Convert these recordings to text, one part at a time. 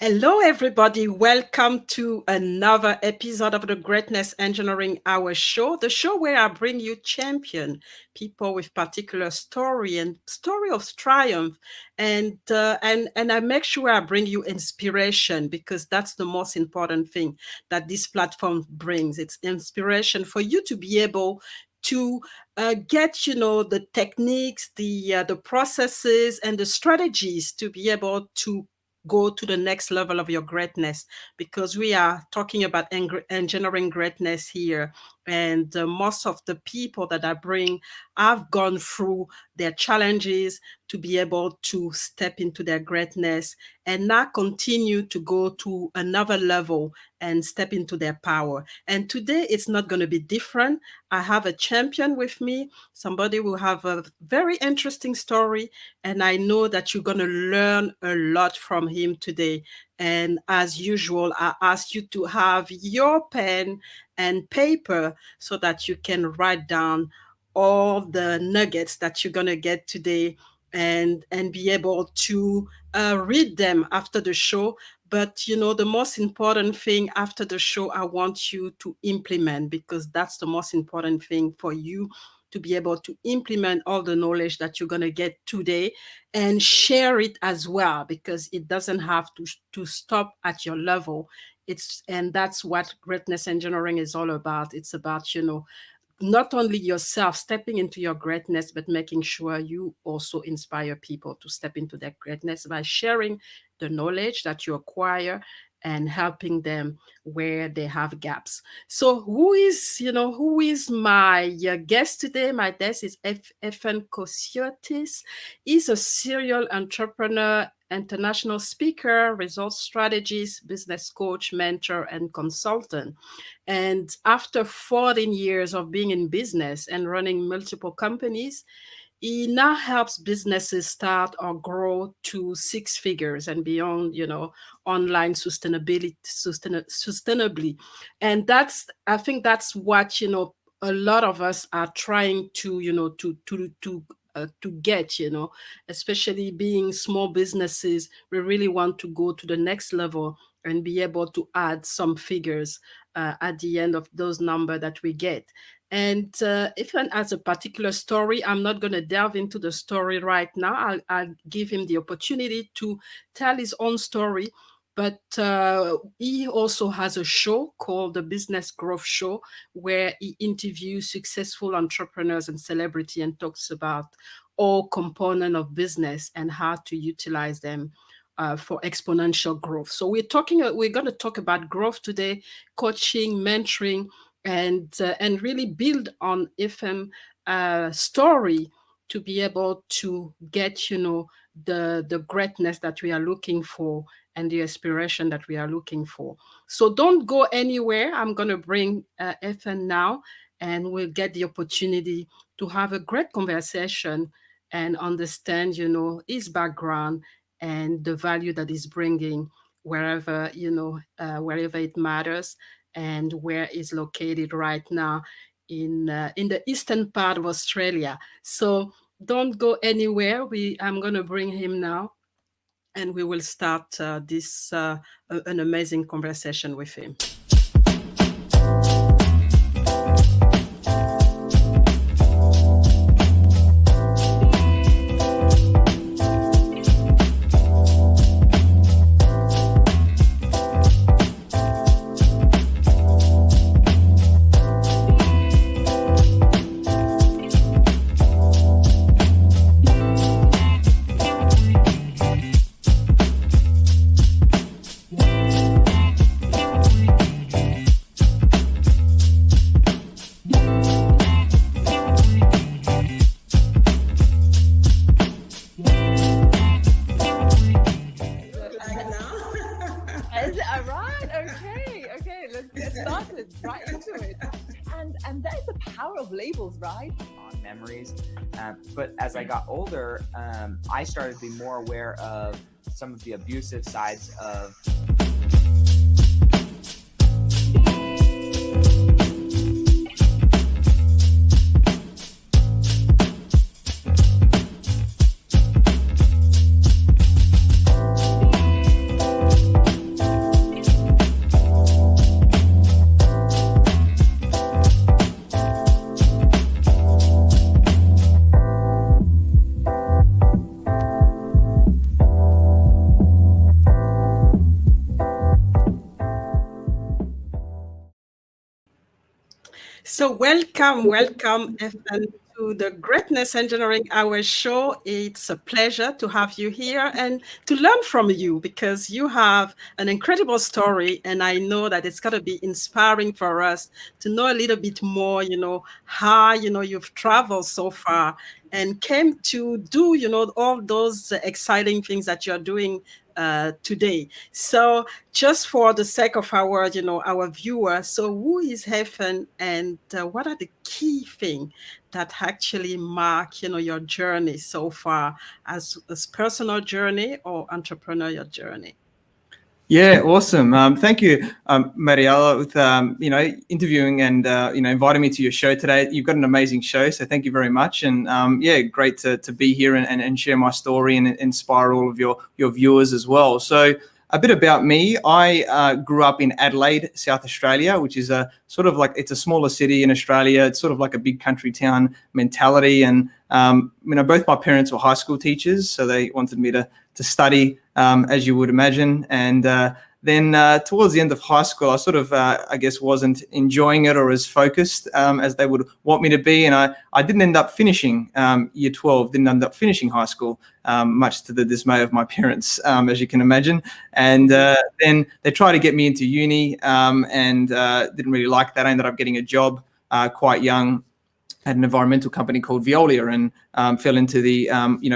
Hello, everybody. Welcome to another episode of the Greatness Engineering Hour show, the show where I bring you champion people with particular story and story of triumph, and I make sure I bring you inspiration because that's the most important thing that this platform brings. It's inspiration for you to be able to get the techniques, the processes, and the strategies to be able to go to the next level of your greatness, because we are talking about engineering greatness here. And most of the people that I bring have gone through their challenges to be able to step into their greatness and now continue to go to another level and step into their power. And today it's not going to be different. I have a champion with me, somebody who have a very interesting story, and I know that you're going to learn a lot from him today. And as usual, I ask you to have your pen and paper so that you can write down all the nuggets that you're going to get today, and be able to read them after the show. But the most important thing after the show, I want you to implement, because that's the most important thing for you, to be able to implement all the knowledge that you're going to get today and share it as well, because it doesn't have to stop at your level. And that's what greatness engineering is all about. It's about not only yourself stepping into your greatness, but making sure you also inspire people to step into their greatness by sharing the knowledge that you acquire and helping them where they have gaps. So who is my guest today? My guest is Athin Cassiotis. He's a serial entrepreneur, international speaker, results strategist, business coach, mentor, and consultant. And after 14 years of being in business and running multiple companies, he now helps businesses start or grow to six figures and beyond, online sustainably. And I think that's what, a lot of us are trying to, to get, especially being small businesses. We really want to go to the next level and be able to add some figures at the end of those numbers that we get. And if one has a particular story, I'm not going to delve into the story right now. I'll give him the opportunity to tell his own story. But he also has a show called the Business Growth Show, where he interviews successful entrepreneurs and celebrity and talks about all components of business and how to utilize them for exponential growth. So we're going to talk about growth today, coaching, mentoring, and really build on FM story to be able to get the greatness that we are looking for and the aspiration that we are looking for. So don't go anywhere. I'm going to bring FM now, and we'll get the opportunity to have a great conversation and understand his background and the value that he's bringing wherever wherever it matters, and where is located right now in the eastern part of Australia. So don't go anywhere. I'm going to bring him now, and we will start an amazing conversation with him. But as I got older, I started to be more aware of some of the abusive sides of So welcome, Ethan, to the Greatness Engineering Hour show. It's a pleasure to have you here and to learn from you because you have an incredible story, and I know that it's going to be inspiring for us to know a little bit more. How you've traveled so far and came to do all those exciting things that you're doing today. So just for the sake of our viewers, so who is Heaven, and what are the key things that actually mark your journey so far, as personal journey or entrepreneurial journey? Yeah, awesome. Thank you, Mariella, with interviewing and inviting me to your show today. You've got an amazing show, so thank you very much. And great to be here and share my story and inspire all of your viewers as well. So a bit about me. I grew up in Adelaide, South Australia, which is a sort of like, it's a smaller city in Australia. It's sort of like a big country town mentality. And both my parents were high school teachers, so they wanted me to study, as you would imagine. And then towards the end of high school, I sort of, wasn't enjoying it or as focused as they would want me to be. And I didn't end up finishing year 12, didn't end up finishing high school, much to the dismay of my parents, as you can imagine. And then they tried to get me into uni and didn't really like that. I ended up getting a job quite young at an environmental company called Veolia, and fell into the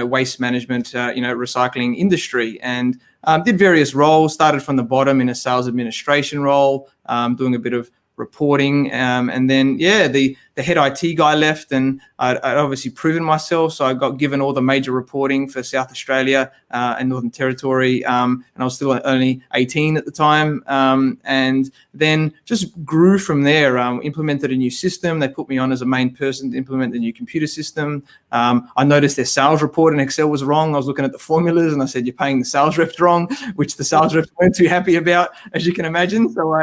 waste management recycling industry, and did various roles. Started from the bottom in a sales administration role, doing a bit of reporting, and then the head IT guy left, and I'd obviously proven myself, so I got given all the major reporting for South Australia and Northern Territory, and I was still only 18 at the time, and then just grew from there. Implemented a new system. They put me on as a main person to implement the new computer system. I noticed their sales report in Excel was wrong. I was looking at the formulas and I said, "You're paying the sales reps wrong," which the sales reps weren't too happy about, as you can imagine. So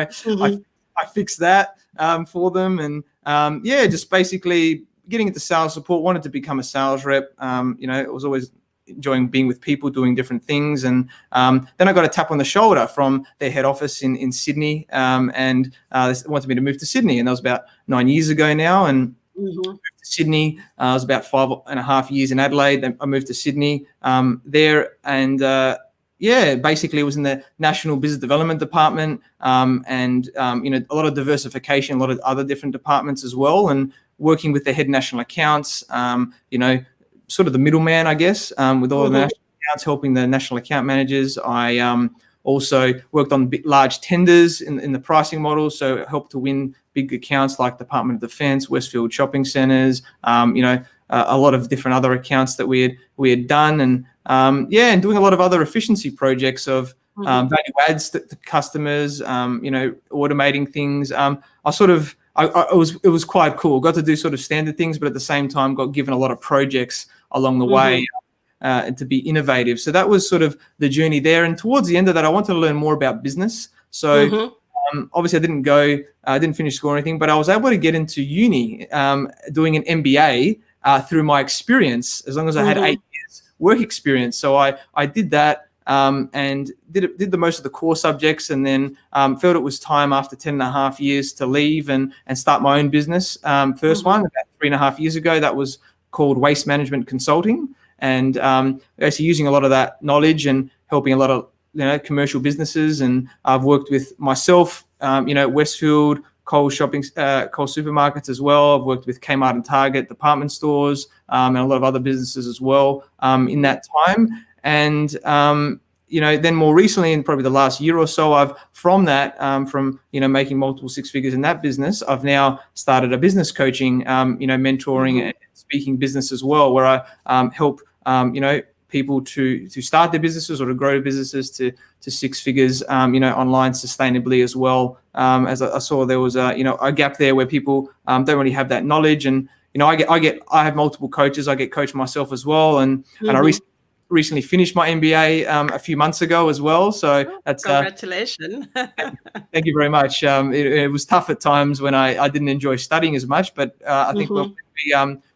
I fixed that for them, and just basically getting into sales support. Wanted to become a sales rep. I was always enjoying being with people, doing different things, and then I got a tap on the shoulder from their head office in Sydney, and they wanted me to move to Sydney, and that was about 9 years ago now, and. Moved to Sydney. I was about 5.5 years in Adelaide. Then I moved to Sydney there, and basically it was in the National Business Development Department, and a lot of diversification, a lot of other different departments as well, and working with the head national accounts, sort of the middleman, I guess, with all of the national accounts, helping the national account managers. I also worked on large tenders in the pricing model, so helped to win big accounts like Department of Defence, Westfield shopping centres, a lot of different other accounts that we had done, and and doing a lot of other efficiency projects of value adds to customers, automating things. It was quite cool. Got to do sort of standard things, but at the same time got given a lot of projects along the way. And to be innovative. So that was sort of the journey there. And towards the end of that, I wanted to learn more about business. So obviously I didn't finish school or anything, but I was able to get into uni doing an MBA through my experience, as long as I had 8 years work experience. So I did that and did the most of the core subjects, and then felt it was time after 10.5 years to leave and start my own business. First one about 3.5 years ago, that was called Waste Management Consulting. And actually using a lot of that knowledge and helping a lot of commercial businesses. And I've worked with myself, Westfield, Coles supermarkets as well. I've worked with Kmart and Target department stores, and a lot of other businesses as well in that time. And then more recently, in probably the last year or so, from making multiple six figures in that business, I've now started a business coaching, mentoring and speaking business as well, where I help people to start their businesses or to grow businesses to six figures, online sustainably as well. As I saw there was a gap there where people don't really have that knowledge, and I have multiple coaches. I get coached myself as well, and I recently finished my MBA a few months ago as well. So that's congratulations. Thank you very much. It was tough at times when I didn't enjoy studying as much, but I think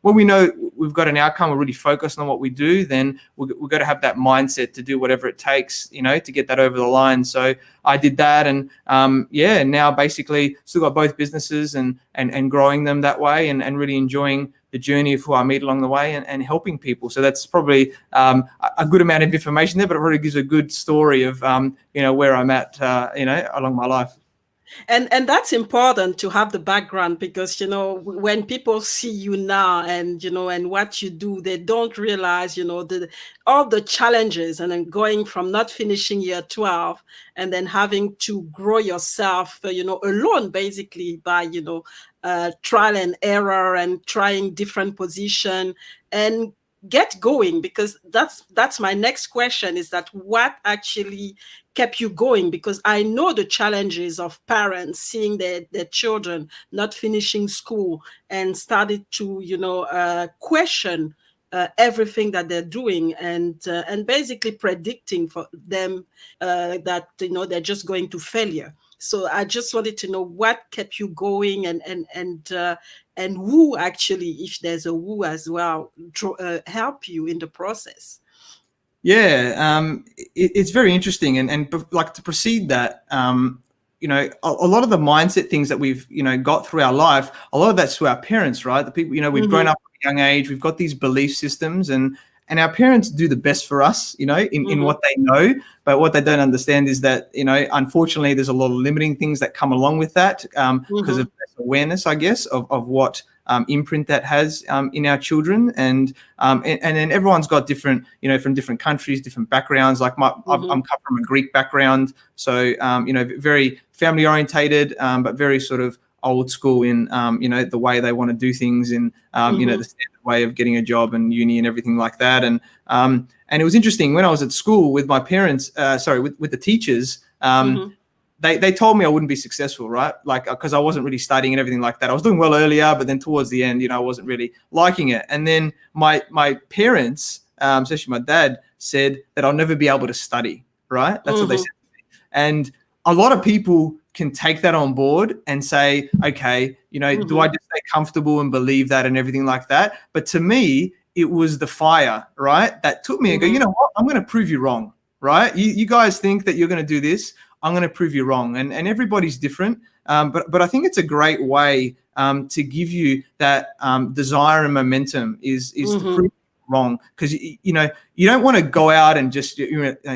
when we know we've got an outcome, we're really focused on what we do, then we've got to have that mindset to do whatever it takes, to get that over the line. So I did that, and now basically still got both businesses and growing them that way, and really enjoying the journey of who I meet along the way, and helping people. So that's probably a good amount of information there, but it really gives a good story of where I'm at along my life. And that's important to have the background, because when people see you now and and what you do, they don't realize all the challenges, and then going from not finishing year 12 and then having to grow yourself alone, basically, by trial and error and trying different position and get going. Because that's my next question, is that what actually kept you going? Because I know the challenges of parents seeing their children not finishing school and started to question everything that they're doing, and basically predicting for them that they're just going to failure. So I just wanted to know what kept you going, and who actually, if there's a who as well, help you in the process. Yeah, it's very interesting, and like, to proceed that, a lot of the mindset things that we've got through our life, a lot of that's through our parents, right? The people we've grown up at a young age, we've got these belief systems, and our parents do the best for us, in what they know. But what they don't understand is that unfortunately, there's a lot of limiting things that come along with that, because of less awareness, I guess, of what imprint that has in our children, and then everyone's got different, from different countries, different backgrounds. Like I'm come from a Greek background, so very family orientated, but very sort of old school in the way they want to do things, in the standard way of getting a job and uni and everything like that. And it was interesting when I was at school with my parents, with the teachers. They told me I wouldn't be successful, right? Like, because I wasn't really studying and everything like that. I was doing well earlier, but then towards the end, I wasn't really liking it. And then my parents, especially my dad, said that I'll never be able to study, right? That's what they said to me. And a lot of people can take that on board and say, okay, do I just stay comfortable and believe that and everything like that? But to me, it was the fire, right, that took me and go, you know what? I'm going to prove you wrong, right? You guys think that you're going to do this. I'm going to prove you wrong. And everybody's different. But I think it's a great way to give you that desire and momentum is to prove you wrong. Because, you don't want to go out and just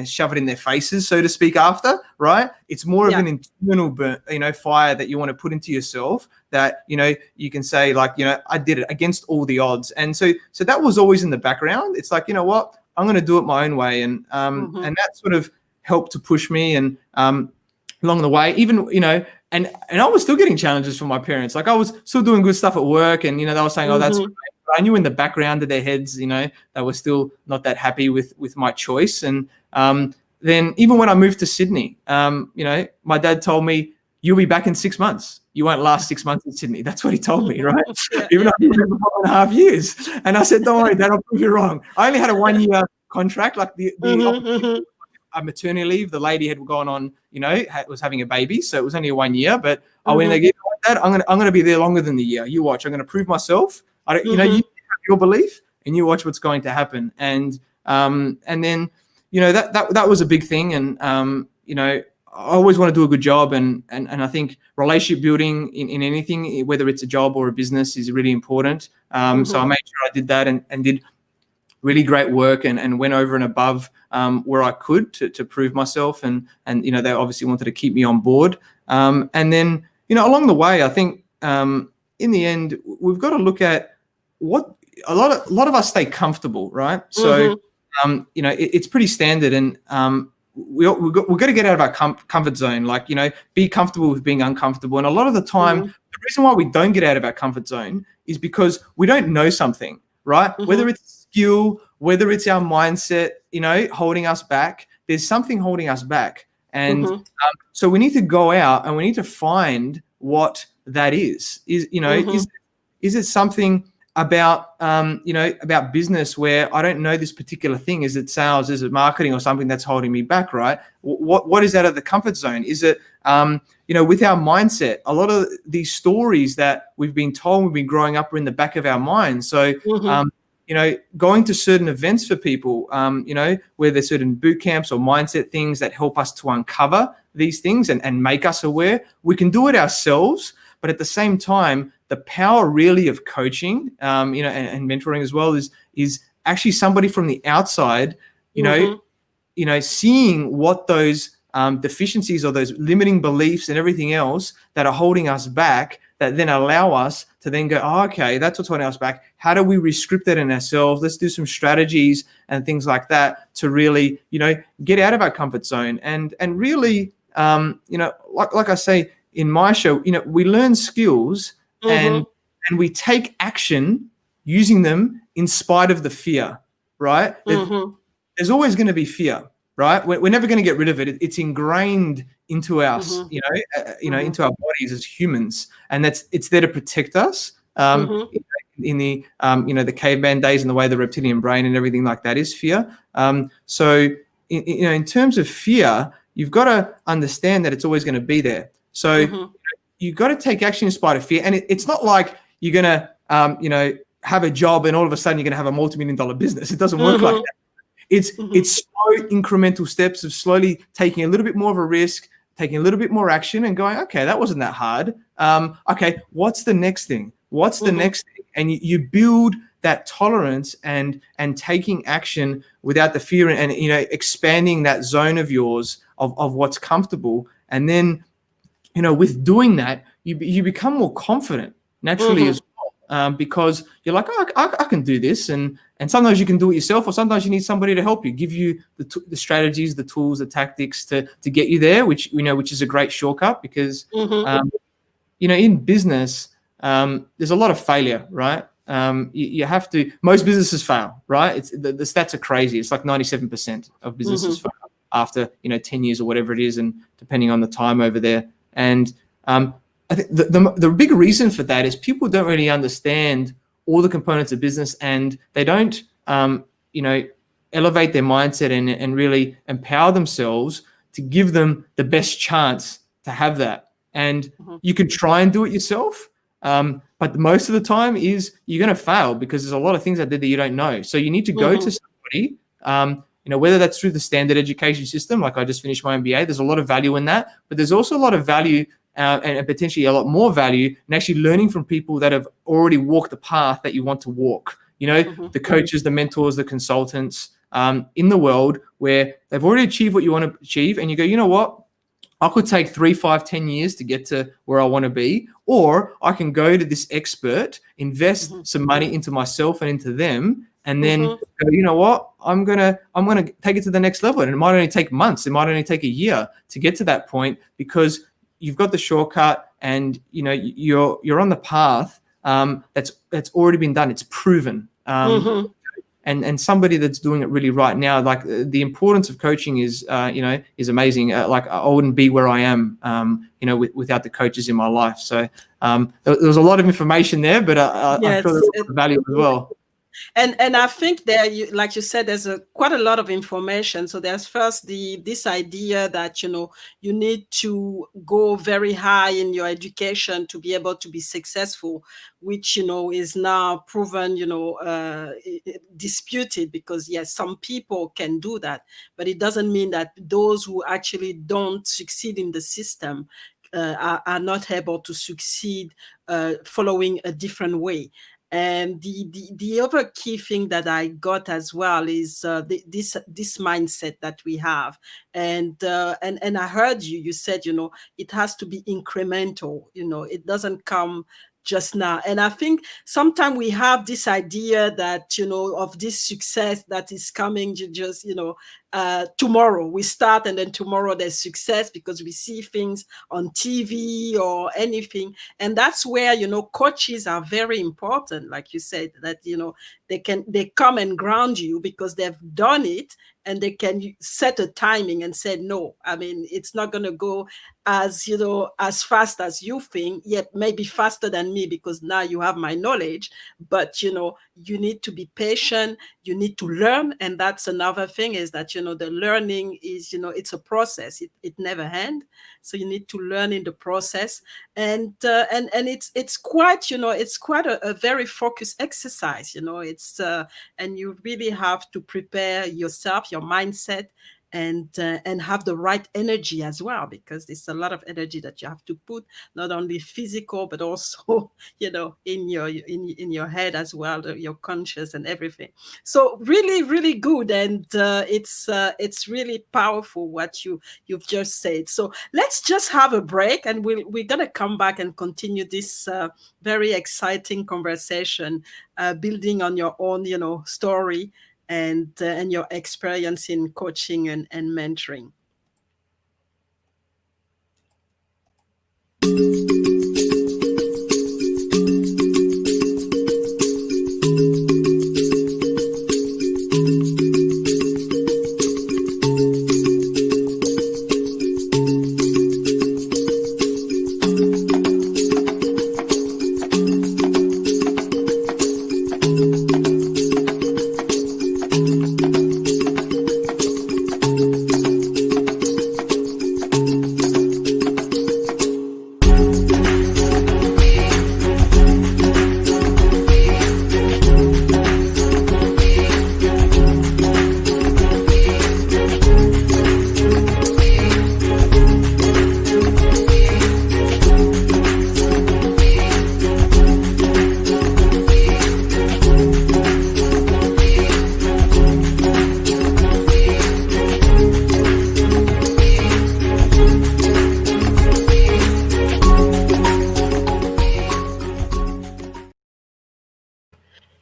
shove it in their faces, so to speak, after, right? It's more of an internal fire that you want to put into yourself, that, you can say, like, I did it against all the odds. And so that was always in the background. It's like, you know what? I'm going to do it my own way. And that sort of helped to push me, and along the way, even and I was still getting challenges from my parents. Like, I was still doing good stuff at work, and they were saying, "Oh, that's great." But I knew in the background of their heads, they were still not that happy with my choice. And then even when I moved to Sydney, my dad told me, "You'll be back in 6 months. You won't last 6 months in Sydney." That's what he told me, right? Even though I've been there for 4.5 years. And I said, "Don't worry, Dad, I'll prove you wrong." I only had a 1-year contract, like the opportunity. A maternity leave. The lady had gone on, was having a baby, so it was only a 1 year. But I went there, Dad, I'm gonna be there longer than the year. You watch. I'm gonna prove myself. You have your belief, and you watch what's going to happen. And then that was a big thing. And I always want to do a good job, and I think relationship building in anything, whether it's a job or a business, is really important. So I made sure I did that, and did really great work, and went over and above where I could to prove myself, and they obviously wanted to keep me on board. And then along the way, I think in the end, we've got to look at what a lot of us stay comfortable, right? So it's pretty standard, and we've got to get out of our comfort zone. Like, be comfortable with being uncomfortable. And a lot of the time, the reason why we don't get out of our comfort zone is because we don't know something, right? Whether it's skill, whether it's our mindset, holding us back. There's something holding us back. And so we need to go out and we need to find what that is. Is it something about about business where I don't know this particular thing. Is it sales? Is it marketing or something that's holding me back? Right? What is out of the comfort zone? Is it with our mindset? A lot of these stories that we've been told, we've been growing up, are in the back of our minds. So going to certain events for people, where there's certain boot camps or mindset things that help us to uncover these things and make us aware. We can do it ourselves, but at the same time, the power really of coaching, and mentoring as well is actually somebody from the outside, seeing what those deficiencies or those limiting beliefs and everything else that are holding us back, that then allow us to then go, oh, okay, that's what's holding us back. How do we rescript that in ourselves? Let's do some strategies and things like that to really, get out of our comfort zone and really, like I say in my show, we learn skills and we take action using them in spite of the fear, right? There's always going to be fear, right? We're never going to get rid of it. It's ingrained into us, into our bodies as humans, and it's there to protect us. In the the caveman days and the way the reptilian brain and everything like that is fear. So in terms of fear, you've got to understand that it's always going to be there. So you've got to take action in spite of fear, and it's not like you're going to have a job and all of a sudden you're going to have a multi-million-dollar business. It doesn't work like that. It's slow incremental steps of slowly taking a little bit more of a risk, taking a little bit more action and going, okay, that wasn't that hard. Okay, what's the next thing? What's the next thing? And you build that tolerance and taking action without the fear and expanding that zone of yours of what's comfortable. And then, with doing that, you become more confident naturally as well, because you're like, oh, I can do this. And sometimes you can do it yourself, or sometimes you need somebody to help you, give you the strategies, the tools, the tactics to get you there, which is a great shortcut because, in business, there's a lot of failure, right? You have to, most businesses fail, right? It's the stats are crazy. It's like 97% of businesses fail after, 10 years or whatever it is. And depending on the time over there. And, I think the big reason for that is people don't really understand all the components of business, and they don't, elevate their mindset and really empower themselves to give them the best chance to have that. And you can try and do it yourself, but most of the time is you're going to fail because there's a lot of things out there that you don't know. So you need to go to somebody, whether that's through the standard education system, like I just finished my MBA, there's a lot of value in that, but there's also a lot of value and potentially a lot more value in actually learning from people that have already walked the path that you want to walk. The coaches, the mentors, the consultants in the world where they've already achieved what you want to achieve. And you go, you know what? I could take 3, 5, 10 years to get to where I want to be, or I can go to this expert, invest some money into myself and into them, and then go, you know what? I'm gonna take it to the next level. And it might only take months. It might only take a year to get to that point because you've got the shortcut and you're on the path that's already been done. It's proven. And somebody that's doing it really right now, like the importance of coaching is amazing. Like I wouldn't be where I am, without the coaches in my life. So there was a lot of information there, but I'm sure there's a lot of value as well. And I think there, like you said, there's quite a lot of information. So there's first this idea that you need to go very high in your education to be able to be successful, which is now proven disputed, because yes, some people can do that, but it doesn't mean that those who actually don't succeed in the system are not able to succeed following a different way. And the other key thing that I got as well is this mindset that we have, and I heard you said it has to be incremental. It doesn't come just now. And I think sometimes we have this idea that of this success that is coming just tomorrow. We start and then tomorrow there's success because we see things on TV or anything. And that's where coaches are very important, like you said, that they come and ground you because they've done it and they can set a timing and say, no, I mean, it's not going to go as, as fast as you think, yet maybe faster than me, because now you have my knowledge. But, you need to be patient, you need to learn. And that's another thing, is that, the learning is, it's a process. It never ends. So you need to learn in the process. And it's quite, it's quite a very focused exercise. And you really have to prepare yourself, your mindset, and have the right energy as well, because there's a lot of energy that you have to put, not only physical but also in your head as well, your conscious and everything. So really, really good. And it's really powerful what you've just said. So let's just have a break, and we're gonna come back and continue this very exciting conversation, building on your own story and your experience in coaching and mentoring.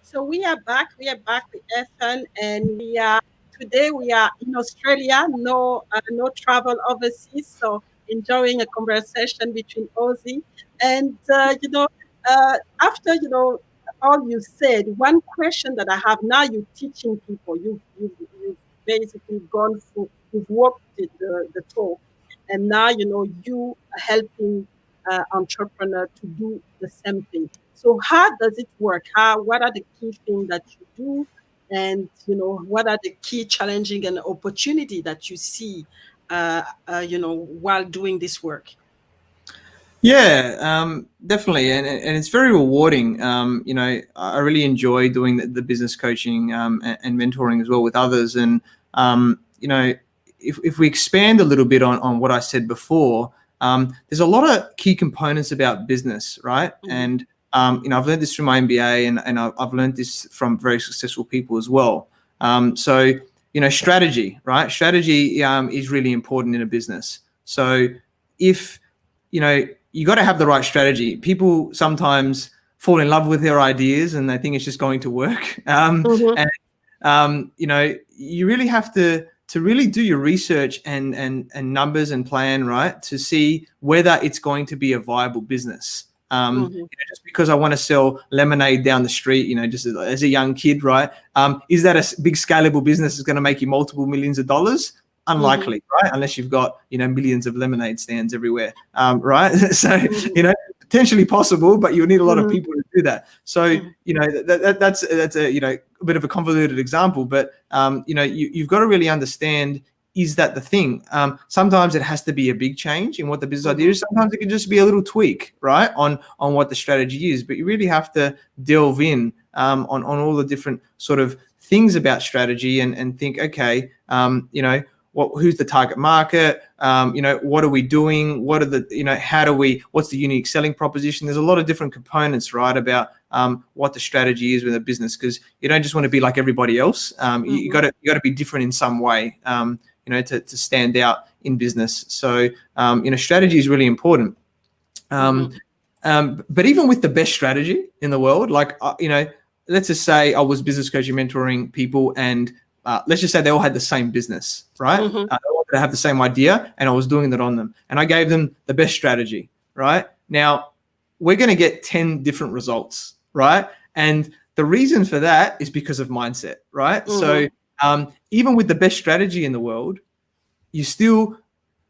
So we are back. We are back with Ethan, and we are in Australia. No travel overseas. So enjoying a conversation between Ozzy and after all you said. One question that I have now: you teaching people. You've basically gone through. You've walked the talk, and now you are helping entrepreneur to do the same thing. So how does it work? What are the key things that you do? And what are the key challenging and opportunity that you see while doing this work? Yeah, definitely, and it's very rewarding. I really enjoy doing the business coaching and mentoring as well with others. And if we expand a little bit on what I said before, there's a lot of key components about business, right? Mhm. And I've learned this from my MBA, and I've learned this from very successful people as well. So strategy, right? Strategy is really important in a business. So if you got to have the right strategy. People sometimes fall in love with their ideas and they think it's just going to work. Mhm. You really have to really do your research and numbers and plan, right, to see whether it's going to be a viable business. Mhm. Just because I want to sell lemonade down the street, just as a young kid, right? Is that a big scalable business that's going to make you multiple millions of dollars? Unlikely, right? Unless you've got millions of lemonade stands everywhere, right? So Mhm. potentially possible, but you'll need a lot of Mhm. people to do that. So that's a bit of a convoluted example, but you've got to really understand, is that the thing? Sometimes it has to be a big change in what the business idea is. Sometimes it can just be a little tweak, right, on what the strategy is. But you really have to delve in on all the different sort of things about strategy and think, okay, who's the target market? What are we doing? What are the, what's the unique selling proposition? There's a lot of different components, right, about what the strategy is with a business, because you don't just want to be like everybody else. You got to be different in some way, to stand out in business. So, strategy is really important. But even with the best strategy in the world, like, let's just say I was business coaching, mentoring people, and let's just say they all had the same business, right? They all had to have the same idea, and I was doing that on them. And I gave them the best strategy, right? Now, we're going to get 10 different results, right? And the reason for that is because of mindset, right? So Even with the best strategy in the world, you still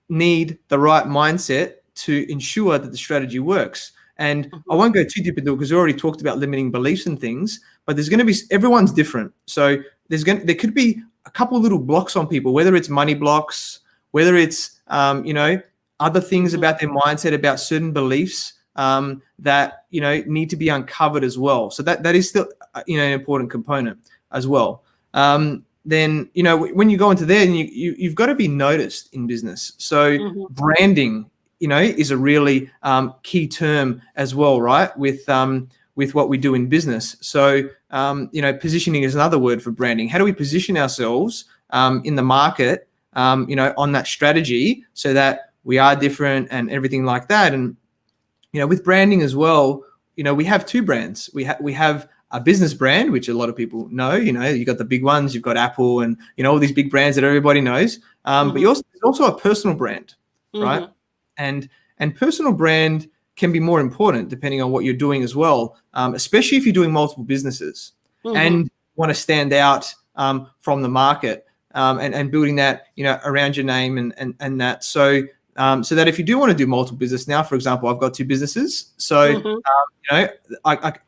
need the right mindset to ensure that the strategy works. And I won't go too deep into it because we already talked about limiting beliefs and things, but there's going to be, everyone's different. So there could be a couple little blocks on people, whether it's money blocks, whether it's, other things about their mindset, about certain beliefs that, need to be uncovered as well. So that is still, an important component as well. Then, when you go into there, you've got to be noticed in business. So branding, is a really key term as well, right? With what we do in business. So, positioning is another word for branding. How do we position ourselves in the market, on that strategy so that we are different and everything like that? And, with branding as well, we have two brands. We have a business brand, which a lot of people know. You got the big ones, you've got Apple and, all these big brands that everybody knows. But there's also a personal brand, right? And personal brand can be more important depending on what you're doing as well, especially if you're doing multiple businesses and want to stand out from the market and building that, around your name and that. So that if you do want to do multiple business now, for example, I've got two businesses. So, I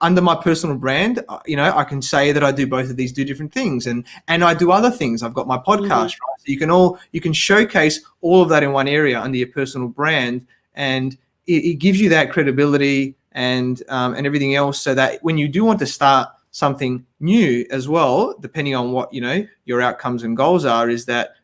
under my personal brand, I can say that I do both of these do different things and I do other things. I've got my podcast, right? So you can showcase all of that in one area under your personal brand, and it gives you that credibility and everything else, so that when you do want to start something new as well, depending on what, your outcomes and goals are, is that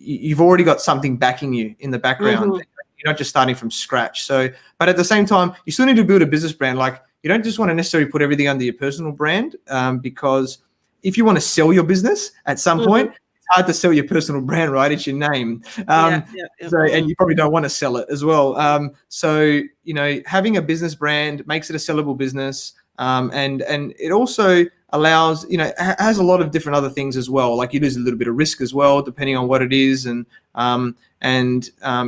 you've already got something backing you in the background. You're not just starting from scratch. So, but at the same time, you still need to build a business brand. Like, you don't just want to necessarily put everything under your personal brand, because if you want to sell your business at some point, it's hard to sell your personal brand, right? It's your name. So, and you probably don't want to sell it as well. So, having a business brand makes it a sellable business. And it also allows, has a lot of different other things as well. Like, you lose a little bit of risk as well, depending on what it is. And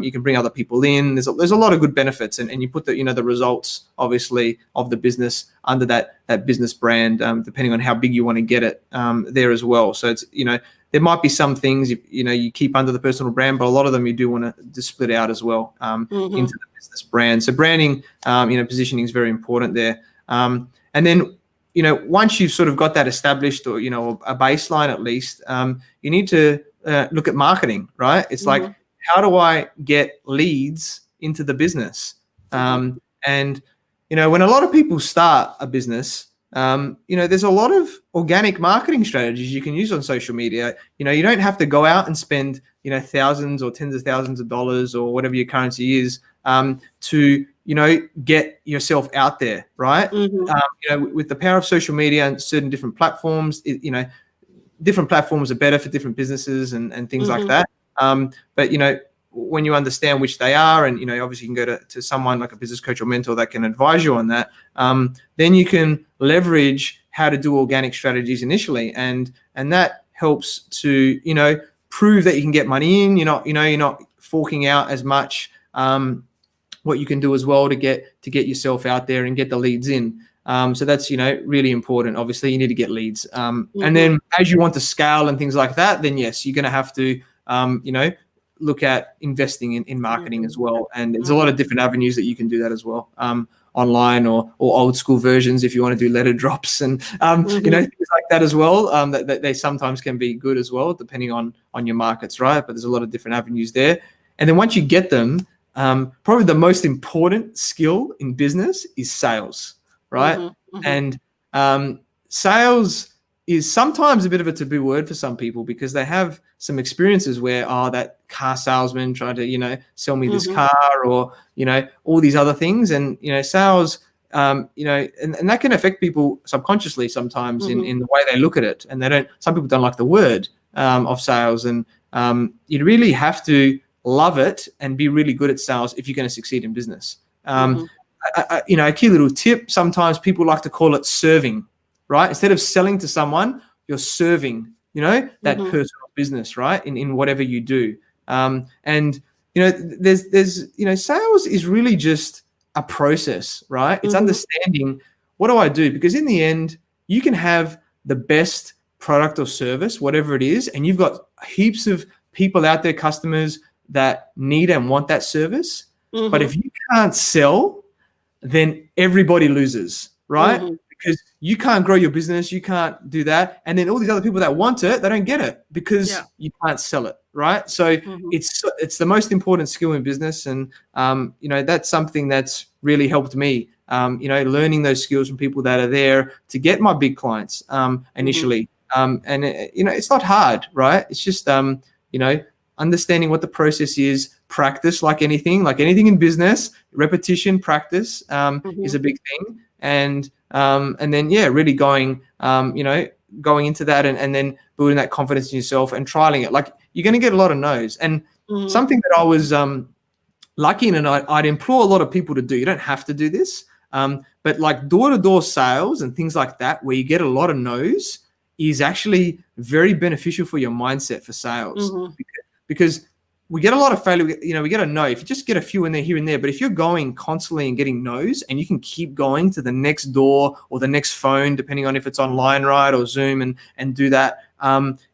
you can bring other people in. There's a lot of good benefits, and you put the, the results, obviously, of the business under that business brand, depending on how big you want to get it there as well. So it's, there might be some things, you keep under the personal brand, but a lot of them you do want to split out as well into the business brand. So branding, positioning is very important there. And then, once you've sort of got that established, or, a baseline at least, you need to look at marketing, right? It's like, how do I get leads into the business? And, when a lot of people start a business, there's a lot of organic marketing strategies you can use on social media. You don't have to go out and spend, thousands or tens of thousands of dollars or whatever your currency is to, get yourself out there, right? With the power of social media and certain different platforms, different platforms are better for different businesses and things like that. But, when you understand which they are, and, obviously you can go to someone like a business coach or mentor that can advise you on that, then you can leverage how to do organic strategies initially. And that helps to, prove that you can get money in. You're not forking out as much. What you can do as well to get yourself out there and get the leads in. So that's, really important. Obviously, you need to get leads. And then as you want to scale and things like that, then yes, you're going to have to, look at investing in marketing as well. And there's a lot of different avenues that you can do that as well, online or old school versions if you want to do letter drops and, things like that as well. That they sometimes can be good as well, depending on your markets, right? But there's a lot of different avenues there. And then once you get them, probably the most important skill in business is sales, right? And sales is sometimes a bit of a taboo word for some people, because they have some experiences where, that car salesman tried to, sell me this car, or, all these other things. And, sales, and that can affect people subconsciously sometimes in the way they look at it. And some people don't like the word of sales. And you really have to love it and be really good at sales if you're going to succeed in business. A key little tip, sometimes people like to call it serving, right? Instead of selling to someone, you're serving, that personal business, right? In whatever you do. And, there's sales is really just a process, right? It's understanding, what do I do? Because in the end, you can have the best product or service, whatever it is, and you've got heaps of people out there, customers that need and want that service. But if you can't sell, then everybody loses, right? Because you can't grow your business, you can't do that. And then all these other people that want it, they don't get it because you can't sell it, right? So it's the most important skill in business. And, you know, that's something that's really helped me, you know, learning those skills from people that are there to get my big clients initially. And, you know, it's not hard, right? It's just, you know, understanding what the process is, practice like anything in business, repetition, practice is a big thing. And then, really going, you know, going into that and then building that confidence in yourself and trialing it. Like, you're going to get a lot of no's. And something that I was lucky in, and I'd implore a lot of people to do, you don't have to do this, but like door-to-door sales and things like that, where you get a lot of no's, is actually very beneficial for your mindset for sales. Because we get a lot of failure, you know, we get a no. If you just get a few in there, here and there, but if you're going constantly and getting no's, and you can keep going to the next door or the next phone, depending on if it's online, right, or Zoom, and do that,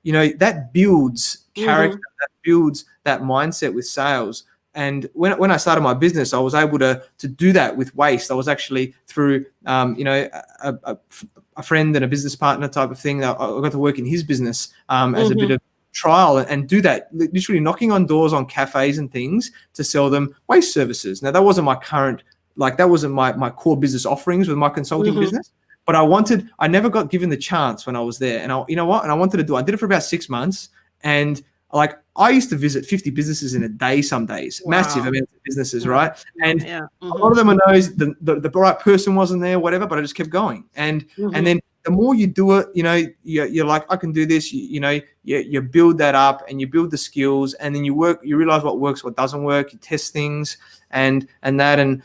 you know, that builds character, that builds that mindset with sales. And when I started my business, I was able to do that with waste. I was actually through, you know, a friend and a business partner type of thing. I got to work in his business as a bit of trial and do that, literally knocking on doors on cafes and things to sell them waste services. Now, that wasn't my current, like, that wasn't my core business offerings with my consulting business, but I never got given the chance when I was there. And you know what? And I did it for about 6 months. And like, I used to visit 50 businesses in a day some days, massive amounts of businesses, right? And a lot of them are no's, the right person wasn't there, whatever, but I just kept going. And then the more you do it, you know, you're like, I can do this, you know, you build that up and you build the skills, and then you realize what works, what doesn't work, you test things and that. And,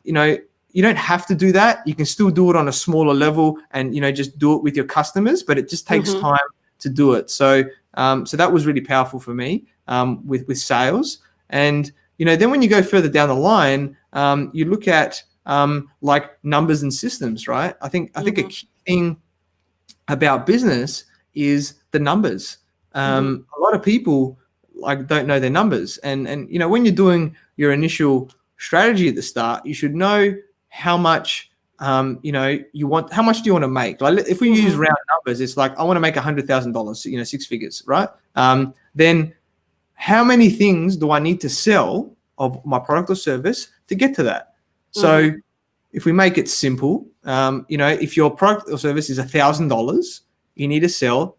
you know, you don't have to do that. You can still do it on a smaller level and, you know, just do it with your customers, but it just takes time to do it. So that was really powerful for me with sales. And, you know, then when you go further down the line, you look at like numbers and systems, right? I think a key thing about business is the numbers. A lot of people like don't know their numbers. And you know, when you're doing your initial strategy at the start, you should know how much you know, how much do you want to make? Like, if we use round numbers, it's like, I want to make $100,000, you know, 6 figures, right? Then how many things do I need to sell of my product or service to get to that? So if we make it simple, you know, if your product or service is $1,000, you need to sell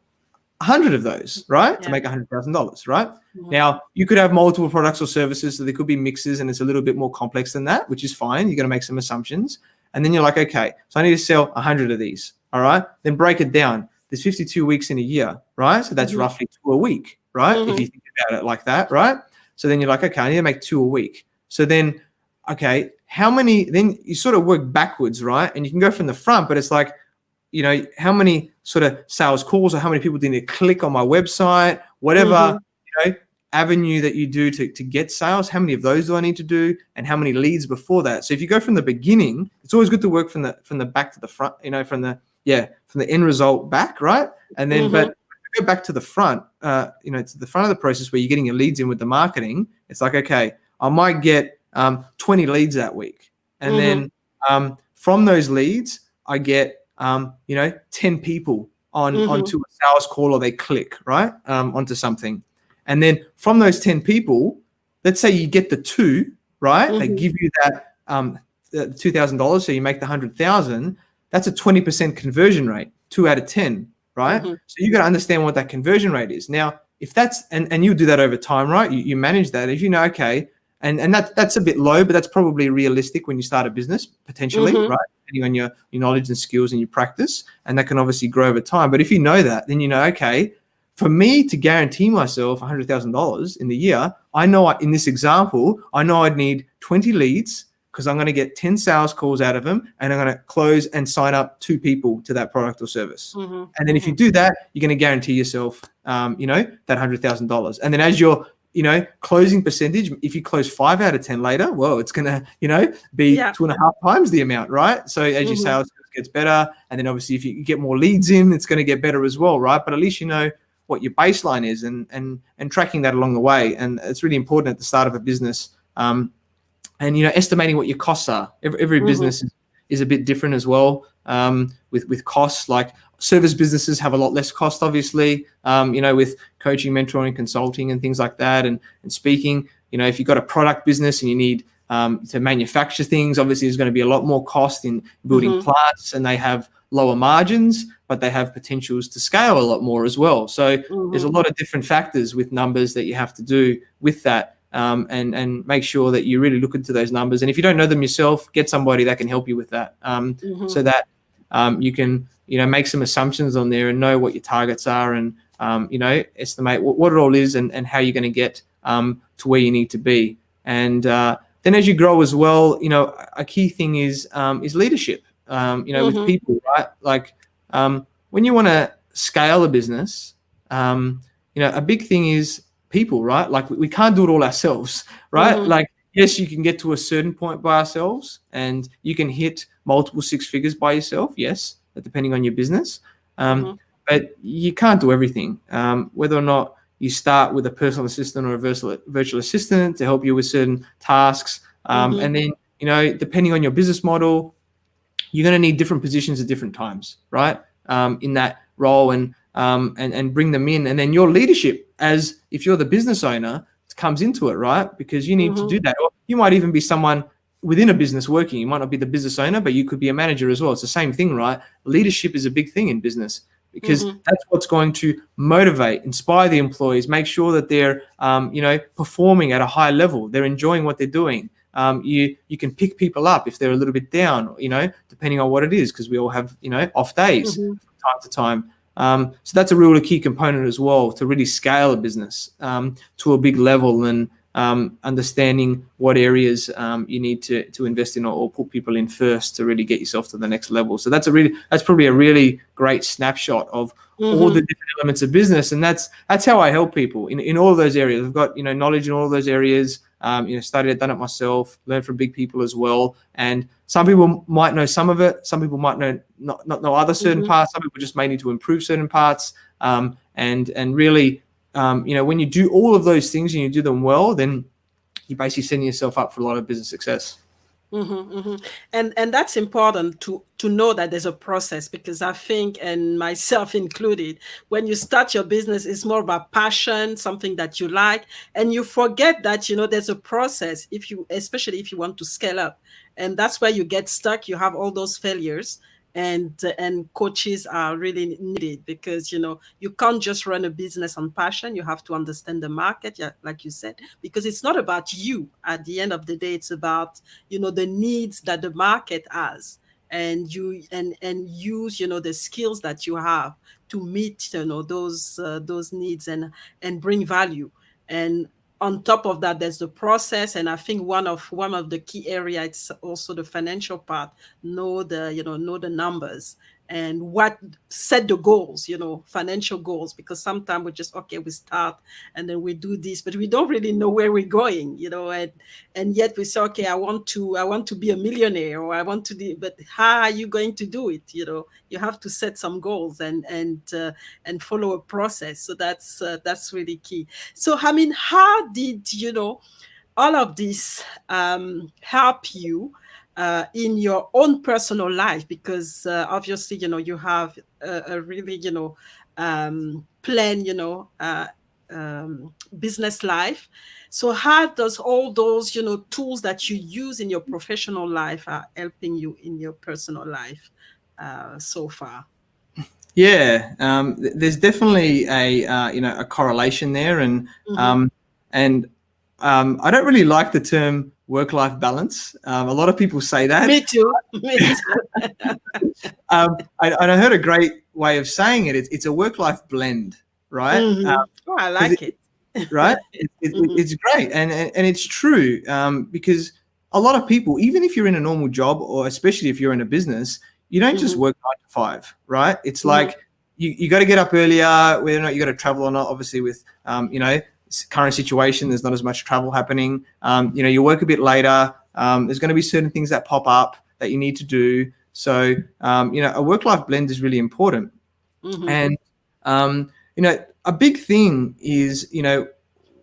100 of those, right? To make $100,000, right? Now, you could have multiple products or services, so there could be mixes, and it's a little bit more complex than that, which is fine. You're going to make some assumptions. And then you're like, okay, so I need to sell 100 of these, all right? Then break it down. There's 52 weeks in a year, right? So that's roughly 2 a week, right? If you think about it like that, right? So then you're like, okay, I need to make 2 a week. So then, okay, how many, then you sort of work backwards, right? And you can go from the front, but it's like, you know, how many sort of sales calls or how many people need to click on my website, whatever, you know, avenue that you do to get sales, how many of those do I need to do, and how many leads before that? So if you go from the beginning, it's always good to work from the back to the front, you know, from the end result back, right? And then, but if you go back to the front, you know, to the front of the process where you're getting your leads in with the marketing, it's like, okay, I might get 20 leads that week. And then from those leads, I get, you know, 10 people onto a sales call, or they click, right, onto something. And then from those 10 people, let's say you get the 2, right? They give you that $2,000, so you make the 100,000. That's a 20% conversion rate, 2 out of 10, right? So you got to understand what that conversion rate is. Now, if that's, and you do that over time, right? You manage that. If you know, okay, and that's a bit low, but that's probably realistic when you start a business, potentially, right? Depending on your knowledge and skills and your practice, and that can obviously grow over time. But if you know that, then you know, okay, for me to guarantee myself $100,000 in the year, I know in this example, I know I'd need 20 leads, because I'm going to get 10 sales calls out of them, and I'm going to close and sign up 2 people to that product or service. And then if you do that, you're going to guarantee yourself, you know, that $100,000. And then as you're closing percentage, if you close 5 out of 10 later, well, it's going to, be 2.5 times the amount, right? So as your sales gets better, and then obviously if you get more leads in, it's going to get better as well, right? But at least you know what your baseline is, and tracking that along the way. And it's really important at the start of a business. And, estimating what your costs are. Every business is a bit different as well, with costs. Like service businesses have a lot less cost, obviously, with coaching, mentoring, consulting and things like that, and speaking. If you've got a product business and you need to manufacture things, obviously there's going to be a lot more cost in building plants, and they have lower margins, but they have potentials to scale a lot more as well. So there's a lot of different factors with numbers that you have to do with that. And make sure that you really look into those numbers. And if you don't know them yourself, get somebody that can help you with that, so that you can, make some assumptions on there and know what your targets are, and, estimate what it all is, and how you're going to get to where you need to be. And then as you grow as well, a key thing is leadership, with people, right? Like when you want to scale a business, a big thing is people, right? Like we can't do it all ourselves, right? Like, yes, you can get to a certain point by ourselves, and you can hit multiple 6 figures by yourself, yes, depending on your business. But you can't do everything. Whether or not you start with a personal assistant or a virtual assistant to help you with certain tasks, and then, depending on your business model, you're going to need different positions at different times, right? In that role, and bring them in. And then your leadership, as if you're the business owner, comes into it, right? Because you need to do that. Or you might even be someone within a business working. You might not be the business owner, but you could be a manager as well. It's the same thing, right? Leadership is a big thing in business, because that's what's going to motivate, inspire the employees, make sure that they're, performing at a high level. They're enjoying what they're doing. You can pick people up if they're a little bit down, depending on what it is, because we all have, off days from time to time. So that's a really key component as well, to really scale a business to a big level, and understanding what areas you need to invest in, or put people in first to really get yourself to the next level. So that's probably a really great snapshot of all the different elements of business. And that's how I help people in all of those areas. I've got, knowledge in all of those areas. Studied it, done it myself, learned from big people as well. And some people might know some of it. Some people might not know other certain parts. Some people just may need to improve certain parts. And really, when you do all of those things and you do them well, then you're basically setting yourself up for a lot of business success. And that's important to know that there's a process, because I think, and myself included, when you start your business, it's more about passion, something that you like, and you forget that there's a process, especially if you want to scale up, and that's where you get stuck. You have all those failures, and coaches are really needed, because you can't just run a business on passion. You have to understand the market, like you said, because it's not about you. At the end of the day, it's about the needs that the market has, and you and use the skills that you have to meet those needs, and bring value. And on top of that, there's the process. And I think one of the key areas, it's also the financial part. Know the numbers, and set the goals, financial goals, because sometimes we just, we start and then we do this, but we don't really know where we're going, and yet we say, okay, I want to be a millionaire, or I want to do, but how are you going to do it? You have to set some goals, and follow a process. So that's really key. So, I mean, how did all of this help you in your own personal life? Because obviously, you have a really, plan, business life. So how does all those, tools that you use in your professional life are helping you in your personal life so far? Yeah, there's definitely a correlation there, and I don't really like the term work-life balance. A lot of people say that. Me too. I heard a great way of saying it. It's a work-life blend, right? I like it. Right? It's great, and it's true, because a lot of people, even if you're in a normal job, or especially if you're in a business, you don't just work 9 to 5, right? It's like you got to get up earlier, whether or not you got to travel or not, obviously with current situation, there's not as much travel happening. You work a bit later. There's going to be certain things that pop up that you need to do. So, a work-life blend is really important. And, a big thing is,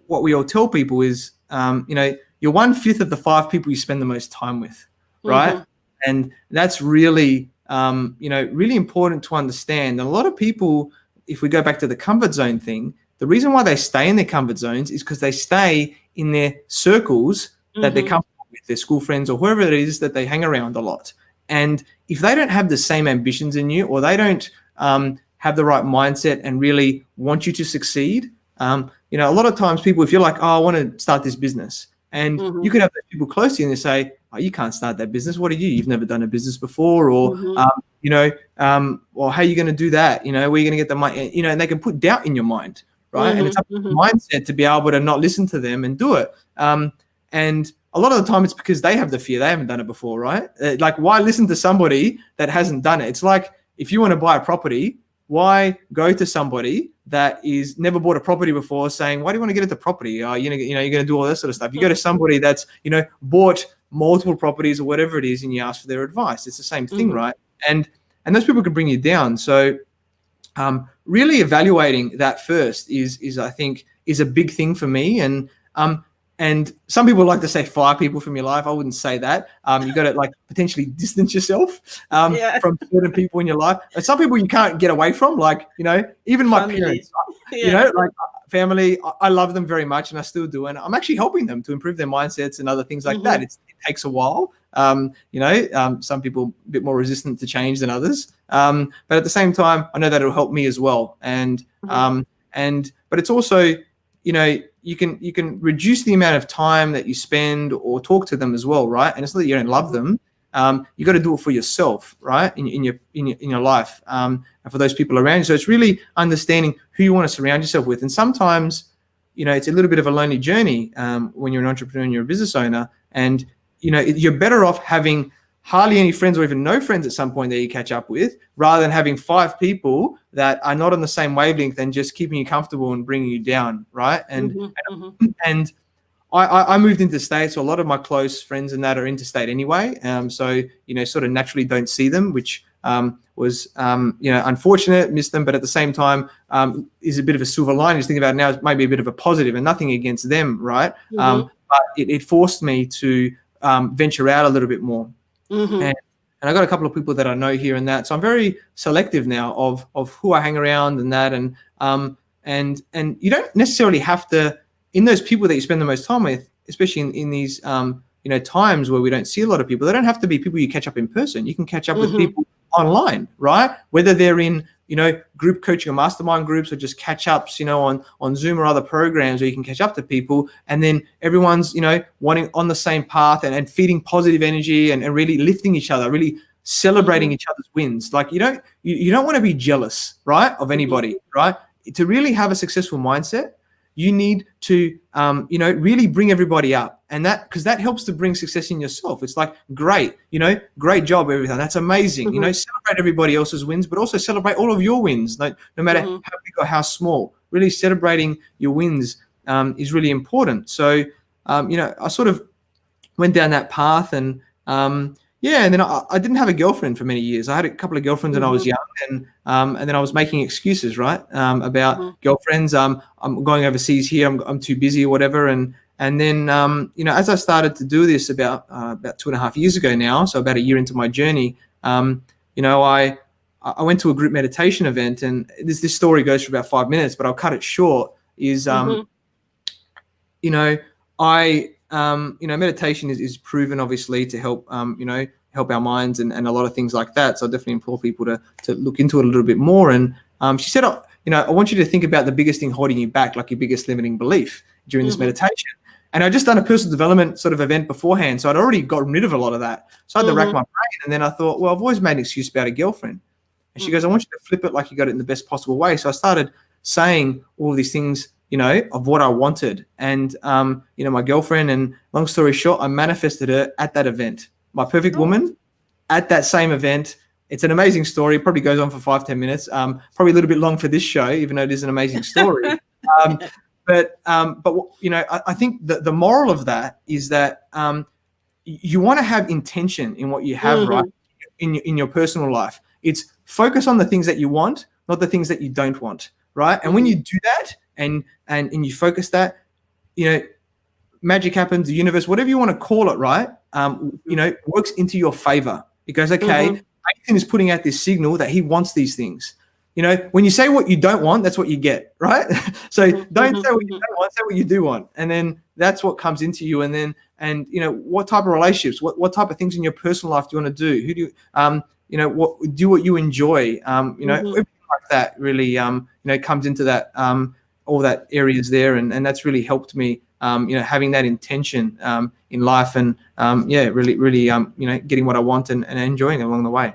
what we all tell people is, you're 1/5 of the 5 people you spend the most time with, right? And that's really, really important to understand. And a lot of people, if we go back to the comfort zone thing, the reason why they stay in their comfort zones is because they stay in their circles that they're comfortable with, their school friends or whoever it is that they hang around a lot. And if they don't have the same ambitions in you, or they don't have the right mindset and really want you to succeed, a lot of times people, if you're like, oh, I want to start this business, and you could have those people close to you and they say, oh, you can't start that business. What are you? You've never done a business before, or, well, how are you going to do that? Where are you going to get the money? And they can put doubt in your mind, right? And it's up to the mindset to be able to not listen to them and do it. And a lot of the time it's because they have the fear. They haven't done it before, right? Like, why listen to somebody that hasn't done it? It's like, if you want to buy a property, why go to somebody that is never bought a property before saying, why do you want to get into property? You're going to do all this sort of stuff. You go to somebody that's, bought multiple properties or whatever it is, and you ask for their advice. It's the same thing, right? And those people can bring you down. So really evaluating that first is I think is a big thing for me. And some people like to say 5 people from your life. I wouldn't say that. You've got to potentially distance yourself from certain people in your life. And some people you can't get away from, even my parents, family, I love them very much and I still do. And I'm actually helping them to improve their mindsets and other things like that. It takes a while. Some people a bit more resistant to change than others. But at the same time, I know that it'll help me as well. And but it's also, you can reduce the amount of time that you spend or talk to them as well, right? And it's not that you don't love them. You got to do it for yourself, right? In your life, and for those people around you. So it's really understanding who you want to surround yourself with. And sometimes, it's a little bit of a lonely journey when you're an entrepreneur and you're a business owner. And you're better off having hardly any friends or even no friends at some point that you catch up with, rather than having 5 people that are not on the same wavelength and just keeping you comfortable and bringing you down, right? And I moved into state, so a lot of my close friends and that are interstate anyway. So sort of naturally don't see them, which was unfortunate, miss them, but at the same time is a bit of a silver lining. Just think about it now, it's maybe a bit of a positive, and nothing against them, right? But it forced me to venture out a little bit more. And I got a couple of people that I know here and that, so I'm very selective now of who I hang around and that, and you don't necessarily have to, in those people that you spend the most time with, especially in these times where we don't see a lot of people, they don't have to be people you catch up in person. You can catch up with people online, right? Whether they're in group coaching or mastermind groups, or just catch ups, on Zoom or other programs where you can catch up to people, and then everyone's, wanting on the same path and feeding positive energy and really lifting each other, really celebrating each other's wins. Like you don't want to be jealous, right, of anybody, right? To really have a successful mindset, you need to, really bring everybody up, and because that helps to bring success in yourself. It's like, great, great job, everything. That's amazing. Celebrate everybody else's wins, but also celebrate all of your wins, no matter how big or how small. Really celebrating your wins is really important. So, I sort of went down that path, and and then I didn't have a girlfriend for many years. I had a couple of girlfriends when I was young, and then I was making excuses, right, about girlfriends. I'm going overseas here. I'm too busy or whatever. And then as I started to do this about 2.5 years ago now, so about a year into my journey, I went to a group meditation event, and this story goes for about 5 minutes, but I'll cut it short. Meditation is proven, obviously, to help, help our minds and a lot of things like that. So I definitely implore people to look into it a little bit more. And she said, I want you to think about the biggest thing holding you back, like your biggest limiting belief during this meditation. And I'd just done a personal development sort of event beforehand, so I'd already gotten rid of a lot of that. So I had to rack my brain. And then I thought, well, I've always made an excuse about a girlfriend. And she goes, I want you to flip it like you got it in the best possible way. So I started saying all of these things, of what I wanted. And, my girlfriend, and long story short, I manifested her at that event. My perfect woman at that same event. It's an amazing story. It probably goes on for 5-10 minutes. Probably a little bit long for this show, even though it is an amazing story. But you know, I think that the moral of that is that you want to have intention in what you have, right? In your personal life. It's focus on the things that you want, not the things that you don't want, right? And when you do that and you focus that, you know, magic happens, the universe, whatever you want to call it, right? You know, works into your favor. It goes, okay, Athin is putting out this signal that he wants these things. You know, when you say what you don't want, that's what you get, right? So don't say what you don't want, say what you do want. And then that's what comes into you. And then, and, you know, what type of relationships, what type of things in your personal life do you want to do? Who do you, you know, do what you enjoy, you know, everything like that really, you know, comes into that, all that areas there. And that's really helped me, you know, having that intention in life and, yeah, really, you know, getting what I want and enjoying it along the way.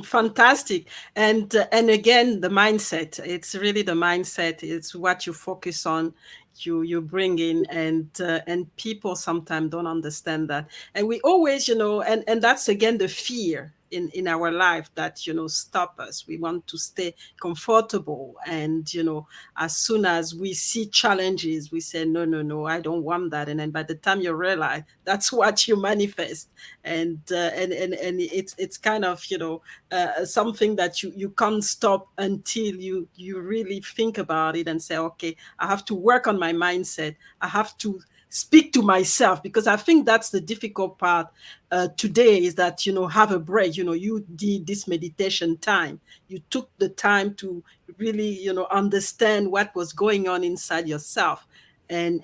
Fantastic. And again, the mindset, it's really the mindset. It's what you focus on, you bring in, and people sometimes don't understand that. And we always, you know, and that's again the fear in our life that, you know, stop us. We want to stay comfortable, and, you know, as soon as we see challenges, we say no, I don't want that. And then by the time you realize, that's what you manifest. And it's kind of, you know, something that you can't stop until you really think about it and say, okay, I have to work on my mindset. I have to speak to myself, because I think that's the difficult part today, is that, you know, have a break. You know, you did this meditation time, you took the time to really, you know, understand what was going on inside yourself, and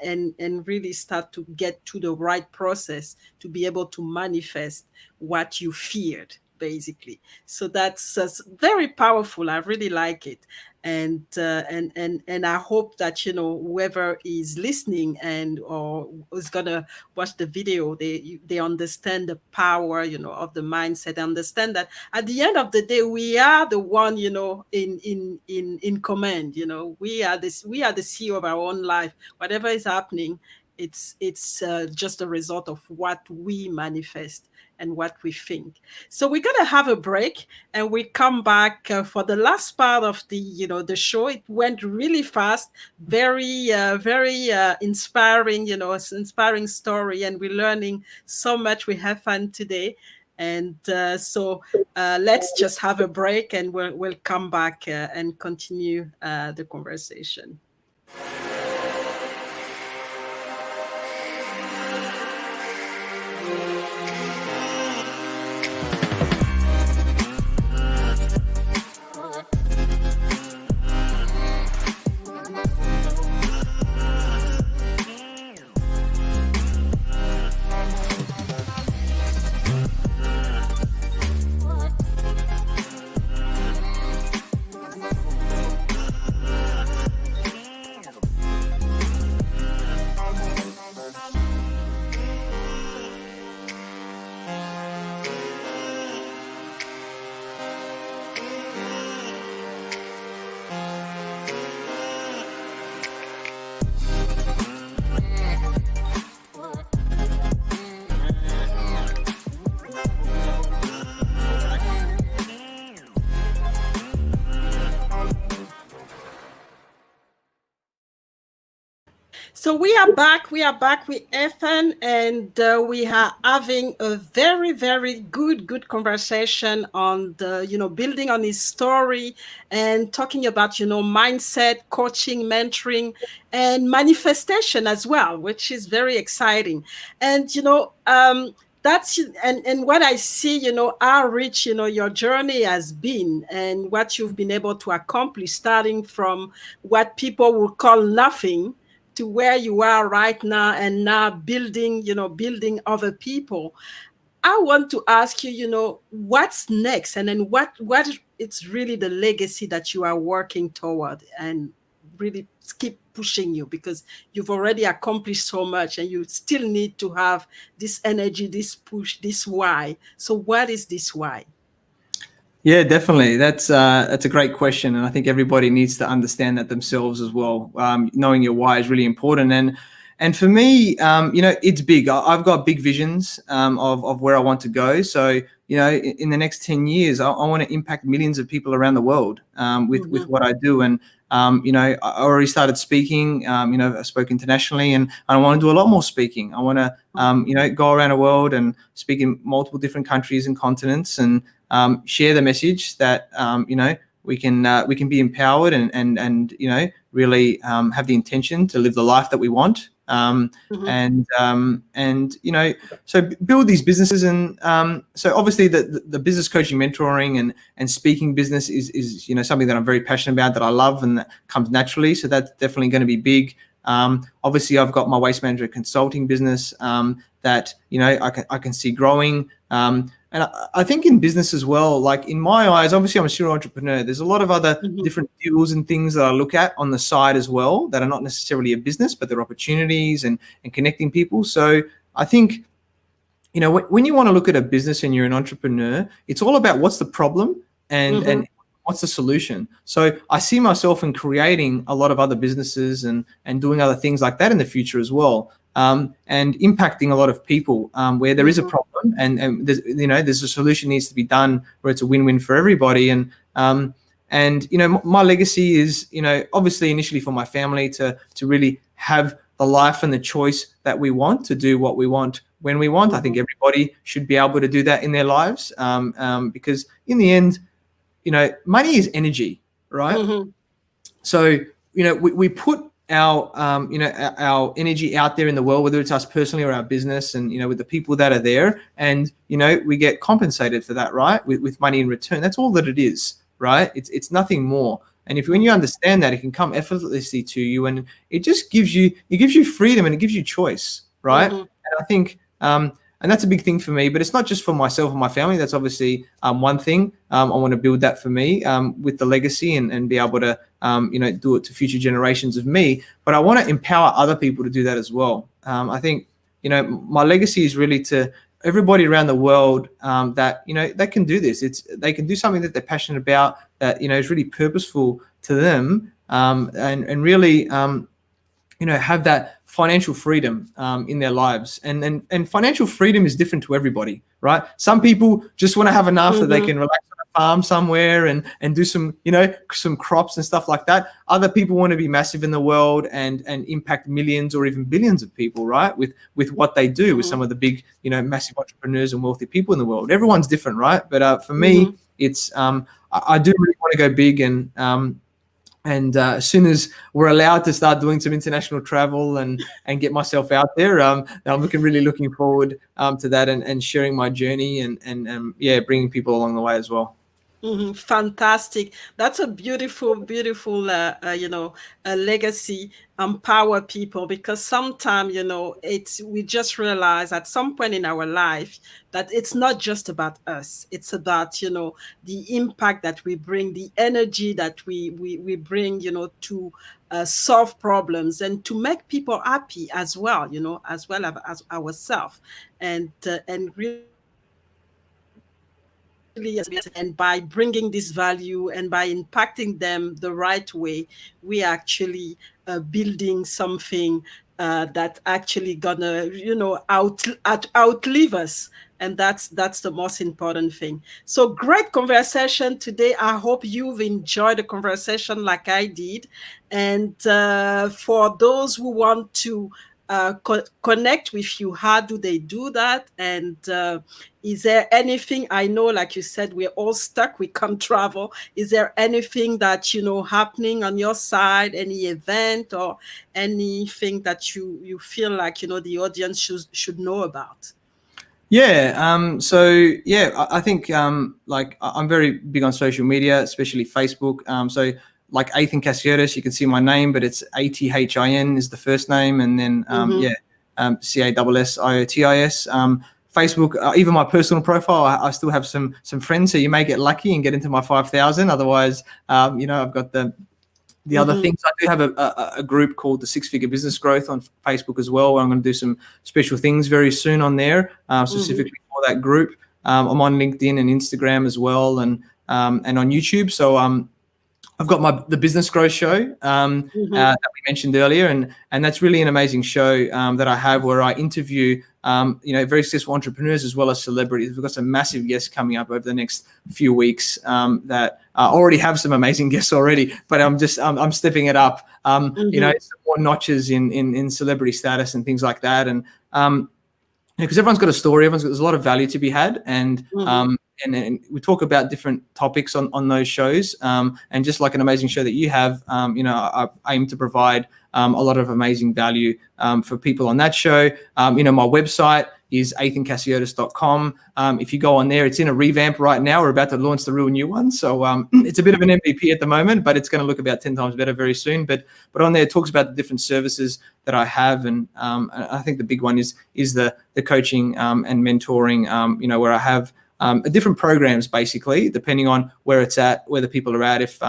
really start to get to the right process to be able to manifest what you feared, basically. So that's very powerful. I really like it. And I hope that, you know, whoever is listening and or is gonna watch the video, they understand the power, you know, of the mindset. Understand that at the end of the day, we are the one, you know, in command. You know, we are the CEO of our own life. Whatever is happening, it's just a result of what we manifest and what we think. So we're going to have a break, and we come back for the last part of the, you know, the show. It went really fast, very inspiring, you know, it's an inspiring story, and we're learning so much. We have fun today. And so let's just have a break, and we'll come back and continue the conversation. So we are back. We are back with Athin, and we are having a very good conversation on the, you know, building on his story and talking about, you know, mindset, coaching, mentoring, and manifestation as well, which is very exciting. And, you know, that's and what I see, you know, how rich, you know, your journey has been, and what you've been able to accomplish, starting from what people would call nothing to where you are right now, and now building, you know, building other people. I want to ask you, you know, what's next, and then what it's really the legacy that you are working toward, and really keep pushing you, because you've already accomplished so much, and you still need to have this energy, this push, this why. So what is this why? Yeah, definitely. That's a great question, and I think everybody needs to understand that themselves as well. Knowing your why is really important, and for me, you know, it's big. I've got big visions of where I want to go. So, you know, in the next 10 years, I want to impact millions of people around the world with what I do, and I already started speaking. I spoke internationally, and I want to do a lot more speaking. I want to, go around the world and speak in multiple different countries and continents, and share the message that we can be empowered and really have the intention to live the life that we want. So build these businesses, and so obviously the business coaching, mentoring, and speaking business is something that I'm very passionate about, that I love, and that comes naturally. So that's definitely going to be big. Obviously, I've got my waste management consulting business that I can see growing. And I think in business as well, like in my eyes, obviously I'm a serial entrepreneur. There's a lot of other different deals and things that I look at on the side as well that are not necessarily a business, but they're opportunities and connecting people. So I think, when you want to look at a business and you're an entrepreneur, it's all about what's the problem and what's the solution. So I see myself in creating a lot of other businesses and doing other things like that in the future as well. And impacting a lot of people where there is a problem and there's a solution needs to be done where it's a win-win for everybody. And my legacy is, obviously initially for my family to really have the life and the choice that we want, to do what we want when we want. I think everybody should be able to do that in their lives, because in the end, money is energy, right? So, we put our energy out there in the world, whether it's us personally or our business, and with the people that are there, and we get compensated for that, right? With money in return. That's all that it is, right? It's nothing more. And when you understand that, it can come effortlessly to you, and it just gives you freedom, and it gives you choice, right? And I think and that's a big thing for me, but it's not just for myself and my family. That's obviously one thing. I want to build that for me with the legacy and be able to, do it to future generations of me. But I want to empower other people to do that as well. I think, my legacy is really to everybody around the world that, they can do this. They can do something that they're passionate about, that, is really purposeful to them, and really, have that financial freedom in their lives, and financial freedom is different to everybody, right? Some people just want to have enough that they can relax on a farm somewhere and do some some crops and stuff like that. Other people want to be massive in the world and impact millions or even billions of people, right? With what they do, with some of the big massive entrepreneurs and wealthy people in the world. Everyone's different, right? But for me, it's I do really want to go big, and as soon as we're allowed to start doing some international travel and get myself out there, I'm really looking forward to that, and sharing my journey and bringing people along the way as well. Fantastic. That's a beautiful, beautiful, a legacy. Empower people, because sometimes, we just realize at some point in our life that it's not just about us. It's about, the impact that we bring, the energy that we bring, to solve problems and to make people happy as well, as well as ourselves. And really, and by bringing this value and by impacting them the right way, we actually building something that actually gonna outlive us, and that's the most important thing. So great conversation today. I hope you've enjoyed the conversation like I did. And for those who want to connect with you, how do they do that? And is there anything, I know, like you said, we're all stuck, we can't travel. Is there anything that, happening on your side, any event or anything that you feel like, the audience should know about? Yeah. I think like I'm very big on social media, especially Facebook. So like Athin Cassiotis, you can see my name, but it's Athin is the first name, and then Cassiotis. Facebook, even my personal profile, I still have some friends, so you may get lucky and get into my 5,000. Otherwise, I've got the other things. I do have a group called the Six Figure Business Growth on Facebook as well, where I'm going to do some special things very soon on there, specifically for that group. I'm on LinkedIn and Instagram as well, and on YouTube. So I've got the Business Growth Show that we mentioned earlier, and that's really an amazing show that I have where I interview very successful entrepreneurs as well as celebrities. We've got some massive guests coming up over the next few weeks that already have some amazing guests already, but I'm stepping it up. Some more notches in celebrity status and things like that, and because everyone's got a story, there's a lot of value to be had, and we talk about different topics on those shows, and just like an amazing show that you have, I aim to provide a lot of amazing value for people on that show. My website is athincassiotis.com. If you go on there, it's in a revamp right now. We're about to launch the real new one. So it's a bit of an MVP at the moment, but it's going to look about 10 times better very soon. But on there, it talks about the different services that I have. And I think the big one is the coaching and mentoring, where I have different programs, basically, depending on where it's at, where the people are at. If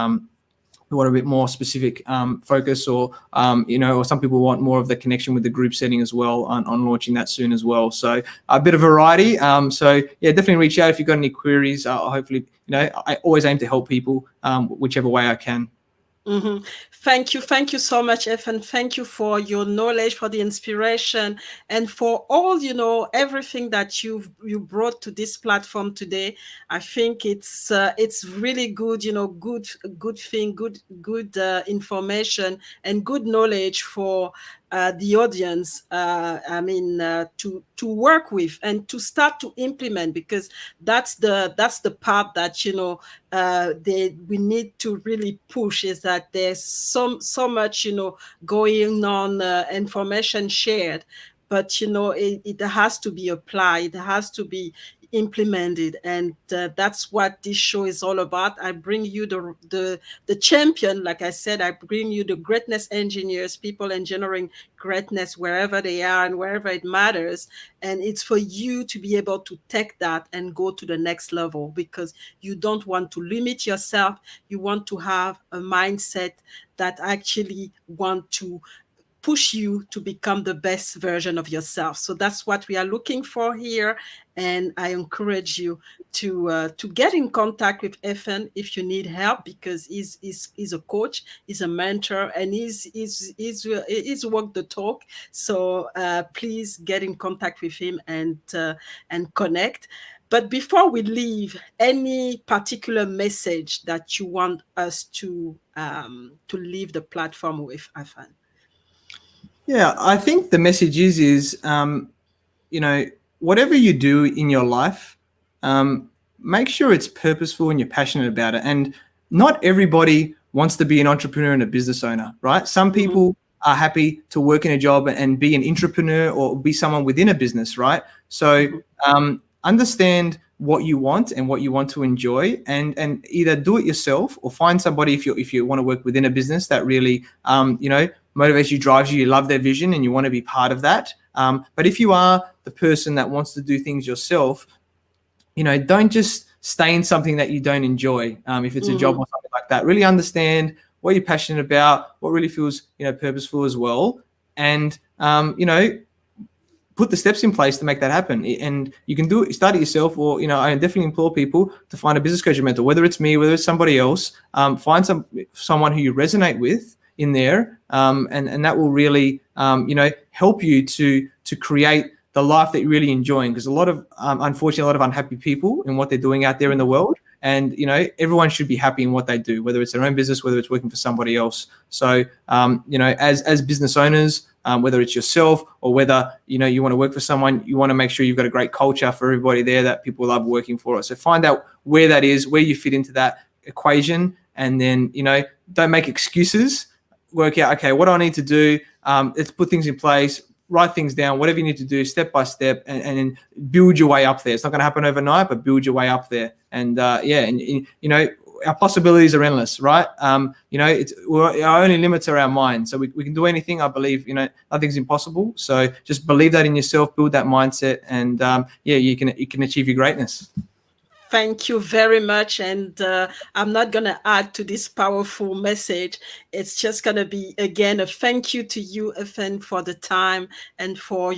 we want a bit more specific focus, or some people want more of the connection with the group setting as well, on launching that soon as well. So a bit of variety. So yeah, definitely reach out if you've got any queries. Hopefully, I always aim to help people whichever way I can. Thank you so much, Athin. Thank you for your knowledge, for the inspiration, and for all everything that you brought to this platform today. I think it's really good, good thing, good information and good knowledge for the audience. To work with and to start to implement, because that's the part that we need to really push, is that there's so much going on, information shared, but it has to be applied, it has to be implemented, and that's what this show is all about. I bring you the champion, like I said. I bring you the greatness engineers, people engineering greatness wherever they are and wherever it matters, and it's for you to be able to take that and go to the next level, because you don't want to limit yourself. You want to have a mindset that actually want to push you to become the best version of yourself. So that's what we are looking for here. And I encourage you to get in contact with Athin if you need help, because he's a coach, he's a mentor, and he's walk the talk. So please get in contact with him and connect. But before we leave, any particular message that you want us to leave the platform with, Athin? Yeah, I think the message is whatever you do in your life, make sure it's purposeful and you're passionate about it. And not everybody wants to be an entrepreneur and a business owner, right? Some people are happy to work in a job and be an entrepreneur or be someone within a business, right? So understand what you want and what you want to enjoy, and either do it yourself or find somebody, if you want to work within a business that really motivates you, drives you, you love their vision and you want to be part of that. But if you are the person that wants to do things yourself, don't just stay in something that you don't enjoy. If it's a job or something like that, really understand what you're passionate about, what really feels purposeful as well, and put the steps in place to make that happen. And you can do it, start it yourself, or I definitely implore people to find a business coach or mentor, whether it's me, whether it's somebody else. Find someone who you resonate with in there, and that will really help you to create the life that you're really enjoying, because unfortunately a lot of unhappy people in what they're doing out there in the world, and everyone should be happy in what they do, whether it's their own business, whether it's working for somebody else. So as business owners, whether it's yourself or whether you want to work for someone, you want to make sure you've got a great culture for everybody there that people love working for us. So find out where that is, where you fit into that equation, and then don't make excuses. Work out, okay, what do I need to do? Let's put things in place, write things down, whatever you need to do, step by step, and then build your way up there. It's not going to happen overnight, but build your way up there. And our possibilities are endless, right? Our only limits are our mind. So we can do anything. I believe, nothing's impossible. So just believe that in yourself, build that mindset, and you can achieve your greatness. Thank you very much. And I'm not going to add to this powerful message. It's just going to be, again, a thank you to you, Athin, for the time and for,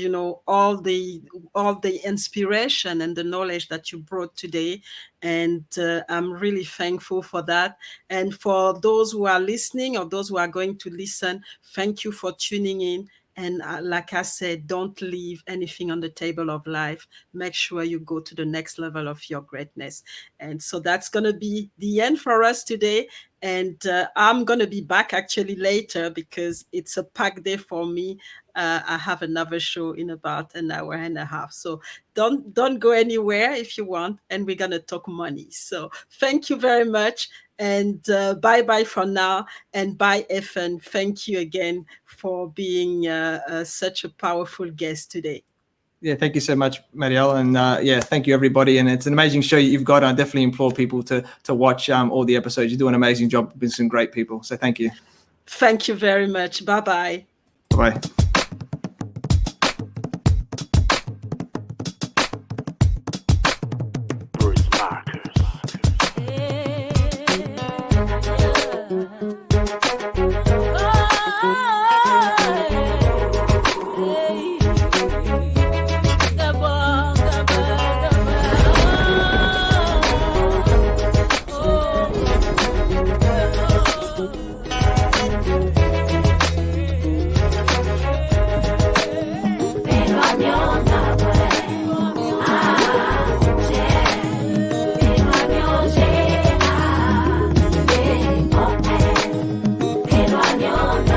all the inspiration and the knowledge that you brought today. And I'm really thankful for that. And for those who are listening or those who are going to listen, thank you for tuning in. And like I said, don't leave anything on the table of life. Make sure you go to the next level of your greatness. And so that's going to be the end for us today. And I'm going to be back actually later because it's a packed day for me. I have another show in about an hour and a half. So don't go anywhere if you want. And we're going to talk money. So thank you very much. And bye bye for now. And bye, Athin. Thank you again for being such a powerful guest today. Yeah, thank you so much, Marielle, and yeah, thank you everybody. And it's an amazing show you've got. I definitely implore people to watch all the episodes. You do an amazing job with some great people. So thank you. Thank you very much. Bye bye. Bye.